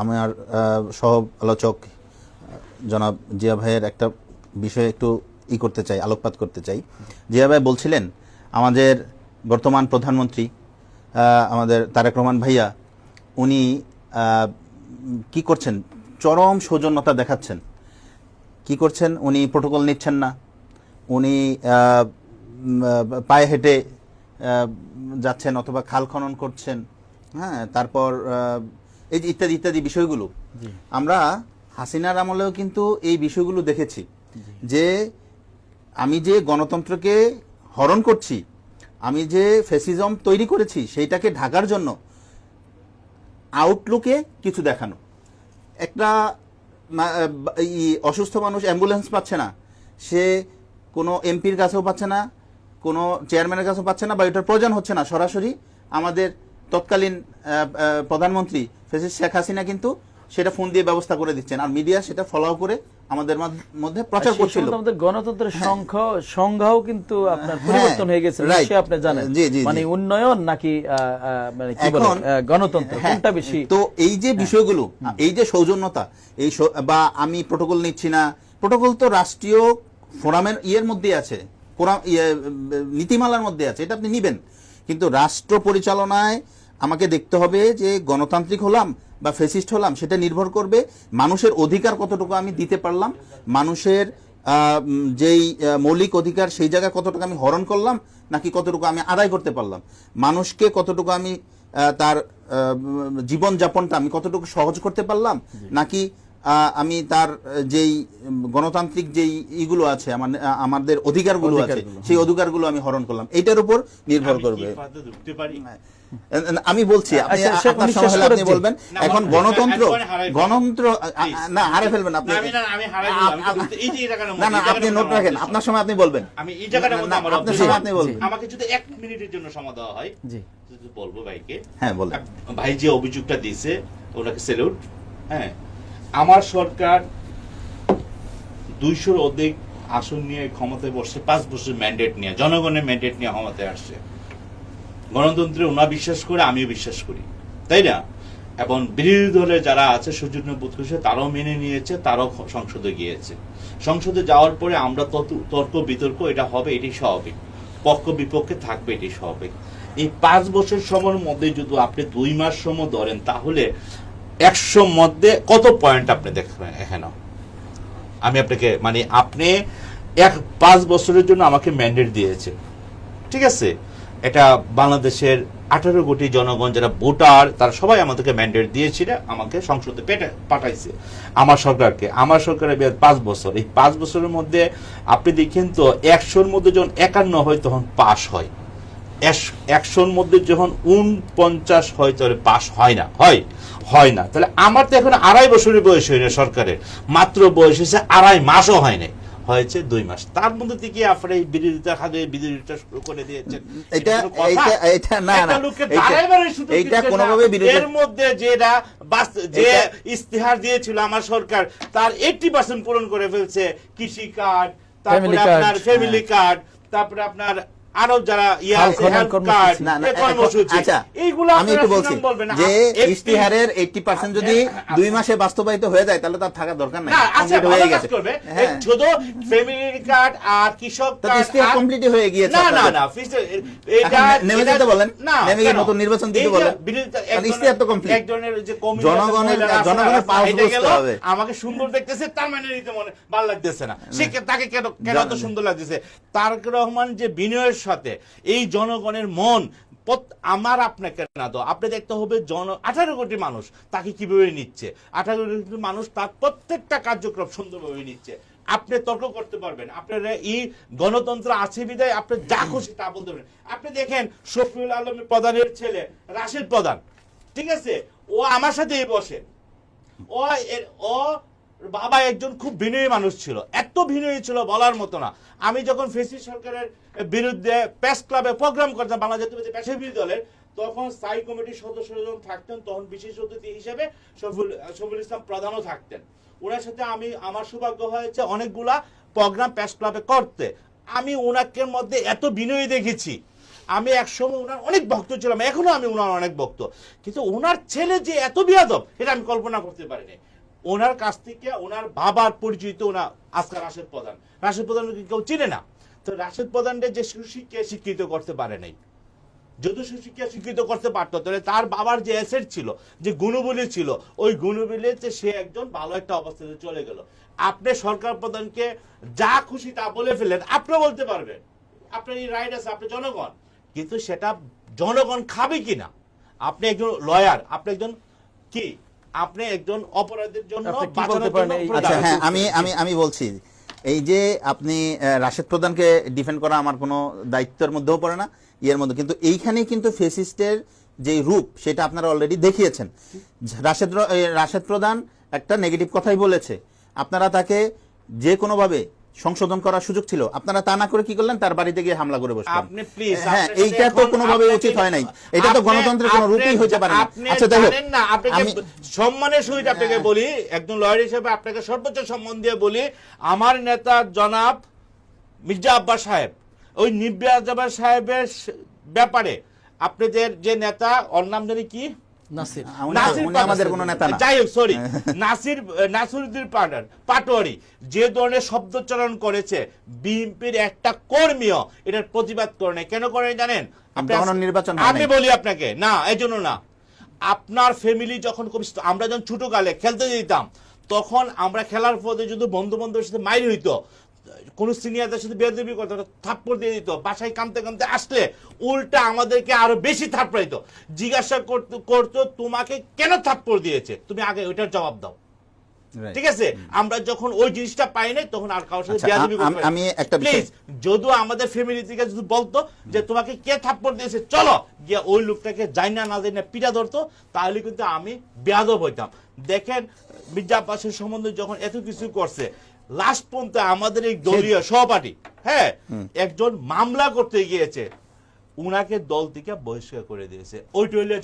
আমার সহ আলোচক জনাব জিয়া ভাইয়ের একটা বিষয়ে একটু করতে চাই, আলোকপাত করতে চাই। জিয়া ভাই বলছিলেন আমাদের বর্তমান প্রধানমন্ত্রী আমাদের তারেক রহমান ভাইয়া উনি কি করছেন, চরম সৌজন্যতা দেখাচ্ছেন। কি করছেন, উনি প্রোটোকল নিচ্ছেন না, উনি পায়ে হেঁটে যাচ্ছেন অথবা খাল খনন করছেন, হ্যাঁ, তারপর এই যে ইত্যাদি ইত্যাদি বিষয়গুলো আমরা হাসিনার আমলেও কিন্তু এই বিষয়গুলো দেখেছি, যে আমি যে গণতন্ত্রকে হরণ করছি, আমি যে ফ্যাসিজম তৈরি করেছি, সেইটাকে ঢাকার জন্য আউটলুকে কিছু দেখানো। একটা অসুস্থ মানুষ অ্যাম্বুলেন্স পাচ্ছে না, সে কোনো এমপির কাছেও পাচ্ছে না, কোনো চেয়ারম্যানের কাছেও পাচ্ছে না, বা এটার প্রয়োজন হচ্ছে না, সরাসরি আমাদের তৎকালীন প্রধানমন্ত্রী ফ্যাসিস্ট শেখ হাসিনা কিন্তু সেটা ফোন দিয়ে ব্যবস্থা করে দিচ্ছেন, আর মিডিয়া সেটা ফলো করে আমাদের মধ্যে প্রচার করছিল। আমাদের গণতন্ত্রের সংজ্ঞাও কিন্তু আপনার পরিবর্তন হয়ে গেছে, নিশ্চয়ই আপনি জানেন। মানে উন্নয়ন নাকি মানে কি বলে গণতন্ত্র, কোনটা বেশি? তো এই যে বিষয়গুলো, এই যে সৌজন্যতা, এই বা আমি প্রোটোকল নিচ্ছি না, প্রোটোকল তো রাষ্ট্রীয় ফোরামের মধ্যে আছে, নীতিমালার মধ্যে আছে, এটা আপনি নিবেন। কিন্তু রাষ্ট্র পরিচালনায় আমাকে দেখতে হবে যে গণতান্ত্রিক হলাম বা ফ্যাসিস্ট হলাম, সেটা নির্ভর করবে মানুষের অধিকার কতটুকু আমি দিতে পারলাম, মানুষের যেই মৌলিক অধিকার সেই জায়গায় কতটুকু আমি হরণ করলাম, নাকি কতটুকু আমি আদায় করতে পারলাম, মানুষকে কতটুকু আমি তার জীবনযাপনটা আমি কতটুকু সহজ করতে পারলাম, নাকি আমি তার যেই গণতান্ত্রিক যেই ইগুলো আছে, আমাদের অধিকারগুলো আছে, সেই অধিকারগুলো আমি হরণ করলাম, এইটার উপর নির্ভর করবে। আমি বলছি, আপনার সময় হলে আপনি বলবেন। এখন গণতন্ত্র না হারে ফেলবেন আপনি, না না আপনি নোট রাখেন, আপনার সময় আপনি বলবেন। আপনার সময় আপনি বলবেন। আমাকে যদি 1 মিনিটের জন্য সময় দেওয়া হয়, জি বলবো ভাইকে। হ্যাঁ বলেন। ভাই যে অভিযোগটা দিয়েছে ওনাকে স্যালুট। হ্যাঁ, আমার সরকার 200-র অধিক আসন নিয়ে ক্ষমতায় বসছে, 5 বছর ম্যান্ডেট নিয়ে, জনগণের ম্যান্ডেট নিয়ে ক্ষমতায় আসছে। গণতন্ত্রে ওনা বিশ্বাস করে, আমিও বিশ্বাস করি, তাই না? এবং বিরোধী দলে যারা আছে সৌজন্য বোধ করছে, তারাও মেনে নিয়েছে, তারাও সংসদে গিয়েছে। সংসদে যাওয়ার পরে আমরা তর্ক বিতর্ক এটা হবে, এটি স্বাভাবিক, পক্ষ বিপক্ষে থাকবে, এটি স্বাভাবিক। এই 5 বছর সময়ের মধ্যে যদি আপনি 2 মাস সময় ধরেন, তাহলে 100 মধ্যে কত পয়েন্ট আপনি দেখবেন এখানে? আমি আপনাকে মানে আপনি 5 বছরের জন্য আমাকে ম্যান্ডেট দিয়েছে, ঠিক আছে? এটা বাংলাদেশের 18 কোটি জনগণ যারা ভোটার, তারা সবাই আমাদেরকে ম্যান্ডেট দিয়েছিল, আমাকে সংসদে পাঠাইছে, আমার সরকারকে। আমার সরকারের 5 বছর, এই 5 বছরের মধ্যে আপনি দেখেন তো 100-র মধ্যে যখন 51 হয় তখন পাস হয়, 100-র মধ্যে যখন 49 হয় তাহলে পাস হয় না, হয় না। তাহলে আমার তো এখন 2.5 বছরের বয়স হয় না, সরকারের মাত্র বয়স হয়েছে 2.5 মাসও হয় নাই, হয়েছে 2 মাস। তার মধ্যে থেকে আপনারা এই বিরোধিতা খাবে, বিরোধিতা শুরু করে দিয়েছেন। এটা কোনোভাবে এর মধ্যে যেটা যে ইস্তেহার দিয়েছিল আমার সরকার, তার 80% পূরণ করে ফেলছে। কৃষি কার্ড, তারপরে আপনার ফ্যামিলি কার্ড, তারপরে আপনার আরো যারা আমি একটু বলছি যে ইশতেহারের 80% যদি 2 মাসে বাস্তবায়িত হয়ে যায়, তাহলে তার থাকার দরকার নাই, কমপ্লিট হয়ে গেছে। শুধু ফ্যামিলি কার্ড আর কৃষক কার্ড ইশতেহার কমপ্লিট হয়ে গিয়েছে। না এটা নেমে যেতে বলেন, নেমে গিয়ে নতুন নির্বাচন দিতে বলেন, ইশতেহার তো কমপ্লিট। এক ধরনের যে জনগণের পাওয়া বুঝতে হবে। আমাকে সুন্দর দেখতেছে, তার মানে নিতে মনে ভালো লাগতেছে না, সে তাকে কেন এত সুন্দর লাগতেছে? তারেক রহমান যে বিনয়ের সাথে এই জনগণের মন, আমার আপনাকে না তো, আপনি দেখতে হবে 18 কোটি মানুষ তাকে কিভাবে নিচ্ছে, 18 কোটি মানুষ তার প্রত্যেকটা কার্যক্রম সুন্দরভাবে নিচ্ছে। আপনি তর্ক করতে পারবেন, আপনার এই গণতন্ত্র আছে বিদায় আপনি যা খুশি তা বলতে পারেন। আপনি দেখেন শফিউল আলমের প্রধানের ছেলে রাশেদ প্রধান, ঠিক আছে, ও আমার সাথেই বসে, ও বাবা একজন খুব বিনয়ী মানুষ ছিল, এত বিনয়ী ছিল বলার মতো না। আমি যখন ফেসি সরকারের বিরুদ্ধে প্রেস ক্লাবে প্রোগ্রাম করতাম বাংলা জাতীয়তাবাদী পেশাজীবী দলের, তখন স্থায়ী কমিটির সদস্যরা যখন থাকতেন, তখন বিশেষ অতিথি হিসেবে শফিউল ইসলাম প্রধানও থাকতেন। ওনার সাথে আমার সৌভাগ্য হয়েছে অনেকগুলা প্রোগ্রাম প্রেস ক্লাবে করতে। আমি ওনাকে মধ্যে এত বিনয়ী দেখেছি, আমি একসময় ওনার অনেক ভক্ত ছিলাম, এখনো আমি ওনার অনেক ভক্ত, কিন্তু ওনার ছেলে যে এত বিয়াদব এটা আমি কল্পনা করতে পারিনি। ওনার কাছ থেকে ওনার বাবার পরিচিত ওনার আজকাল রাশেদ প্রধান, রাশেদ প্রধানকে কেউ চিনে না, তো রাশেদ প্রধানকে যে সুশিক্ষায় শিক্ষিত করতে পারে নাই, যদি সুশিক্ষা শিক্ষিত করতে পারতো তাহলে তার বাবার যে অ্যাসেট ছিল, যে গুণবলী ছিল, ওই গুণবলীতে সে একজন ভালো একটা অবস্থাতে চলে গেল। আপনি সরকার প্রধানকে যা খুশি তা বলে ফেলেন, আপনিও বলতে পারবেন, আপনার এই রাইট আছে, আপনি জনগণ, কিন্তু সেটা জনগণ খাবে কিনা? আপনি একজন লয়ার, আপনি একজন কি, আপনি একজন অপরাধের জন্য বাঁচানোর জন্য আচ্ছা হ্যাঁ, আমি বলছি, এই যে আপনি রাশেদ প্রধানকে ডিফেন্ড করা আমার কোনো দায়িত্বের মধ্যেও পড়ে না, ইয়ের মধ্যে, কিন্তু এইখানে কিন্তু ফেসিস্টের যে রূপ সেটা আপনারা অলরেডি দেখিয়েছেন। রাশেদ প্রধান একটা নেগেটিভ কথাই বলেছে, আপনারা তাকে যে কোনোভাবে সংশোধন করার সুযোগ ছিল, আপনারা তা না করে কি করলেন, তার বাড়িতে গিয়ে হামলা করে বসলেন। আপনি প্লিজ, হ্যাঁ, এইটা তো কোনোভাবে উচিত হয় নাই, এটা তো গণতন্ত্রের কোনো রূপই হতে পারে না। আচ্ছা দেখো, না, আপনাকে সম্মানের সহিত আপনাকে বলি, একজন লয়ার হিসেবে আপনাকে সর্বোচ্চ সম্মান দিয়ে বলি, আমার নেতা জনাব মির্জা আব্বাস সাহেব, ওই মির্জা আব্বাস সাহেবের ব্যাপারে আপনাদের যে নেতা, ওর নাম জানি কি, নাসির, আমাদের কোনো নেতা না, যাই হোক, সরি, নাসিরুদ্দিন পাটোয়ারি যে ধরনের শব্দোচ্চারণ করেছে, বিএনপির একটা কর্মীও এটার প্রতিবাদ করে নাই। কেন করে জানেন? নির্বাচন আমি বলি আপনাকে, না এই জন্য না, আপনার ফ্যামিলি যখন আমরা যখন ছোটকালে খেলতে যেতাম, তখন আমরা খেলার পথে যদি বন্ধু বান্ধবের সাথে মাইর হইতো, কোন সিনিয়রদের সাথে বেয়াদবি করতো, থাপ্পড় দিয়ে দিত, বাসায় কাঁদতে কাঁদতে আসলে উল্টা আমাদেরকে আরো বেশি থাপ্পড়াইতো, জিজ্ঞাসা করতো তোমাকে কেন থাপ্পড় দিয়েছে, তুমি আগে ওইটার জবাব দাও। ঠিক আছে, আমরা যখন ওই জিনিসটা পাই নাই, তখন আর কারোর সাথে বেয়াদবি করতে আমি একটা প্লিজ, যদিও আমাদের ফ্যামিলি থেকে যদি বলতো যে তোমাকে কে থাপ্পড় দিয়েছে, চলো গিয়ে ওই লোকটাকে যাই না না যাই না পিটা ধরতো, তাহলে কিন্তু আমি বেয়াদব হইতাম। দেখেন মির্জা আব্বাসের সম্বন্ধে যখন এত কিছু করছে, লাস্ট পর্যন্ত আমাদের এই দলীয় সহপাঠী, হ্যাঁ, একজন মামলা করতে গিয়েছে, উনাকে দল থেকে বহিষ্কার করে দিয়েছে। ওই দলীয়